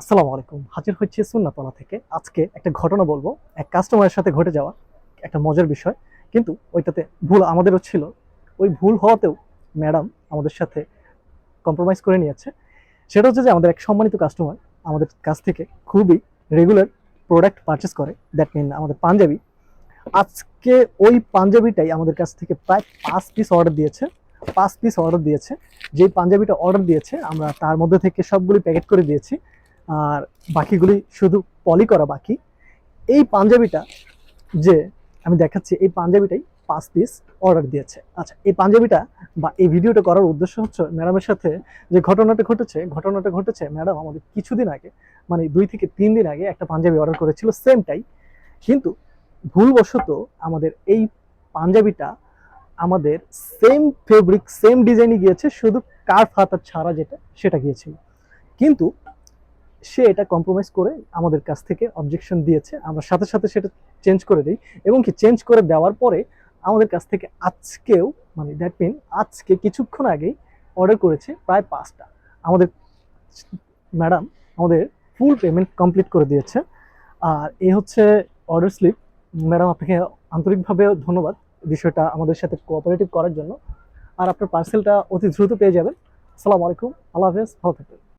আসসালামু আলাইকুম। হাজির হচ্ছি সুন্নাতলা থেকে। আজকে একটা ঘটনা বলবো। এক কাস্টমারের সাথে ঘটে যাওয়া একটা মজার বিষয়। কিন্তু ওইটাতে ভুল আমাদেরও ছিল। ওই ভুল হওয়াতেও ম্যাডাম আমাদের সাথে কম্প্রোমাইজ করে নিয়েছে। সেটা হচ্ছে যে আমাদের এক সম্মানিত কাস্টমার আমাদের কাছ থেকে খুবই রেগুলার প্রোডাক্ট পারচেজ করে। দ্যাট মিন আমাদের পাঞ্জাবি। আজকে ওই পাঞ্জাবিটাই আমাদের কাছ থেকে প্রায় ৫ পিস অর্ডার দিয়েছে। ৫ পিস অর্ডার দিয়েছে। যেই পাঞ্জাবিটা অর্ডার দিয়েছে আমরা তার মধ্যে থেকে সবগুলি প্যাকেট করে দিয়েছি। আর বাকিগুলি শুধু পলি করা বাকি। এই পাঞ্জাবিটা যে আমি দেখাচ্ছি, এই পাঞ্জাবিটাই ৫ পিস অর্ডার দিয়েছে। আচ্ছা, এই পাঞ্জাবিটা বা এই ভিডিওটা করার উদ্দেশ্য হচ্ছে ম্যাডামের সাথে যে ঘটনাটা ঘটেছে ম্যাডাম আমাদের কিছুদিন আগে, মানে ২ থেকে ৩ দিন আগে একটা পাঞ্জাবি অর্ডার করেছিল সেমটাই। কিন্তু ভুলবশত আমাদের এই পাঞ্জাবিটা আমাদের সেম ফেব্রিক সেম ডিজাইনই গিয়েছে, শুধু কার্ভ হাতা ছাড়া যেটা সেটা গিয়েছিল। কিন্তু সে এটা কম্প্রোমাইজ করে আমাদের কাছ থেকে অবজেকশন দিয়েছে। আমরা সাথে সাথে সেটা চেঞ্জ করে দিই এবং কি চেঞ্জ করে দেওয়ার পরে আমাদের কাছ থেকে আজকেও, মানে দ্যাট মিন আজকে কিছুক্ষণ আগেই অর্ডার করেছে প্রায় ৫টা। আমাদের ম্যাডাম আমাদের ফুল পেমেন্ট কমপ্লিট করে দিয়েছে। আর এই হচ্ছে অর্ডার স্লিপ। ম্যাডাম আপনাকে আন্তরিকভাবে ধন্যবাদ বিষয়টা আমাদের সাথে কোঅপারেটিভ করার জন্য। আর আপনার পার্সেলটা অতি দ্রুত পেয়ে যাবেন। আসসালামু আলাইকুম, আল্লাহ হাফেজ, ভালো থাকবেন।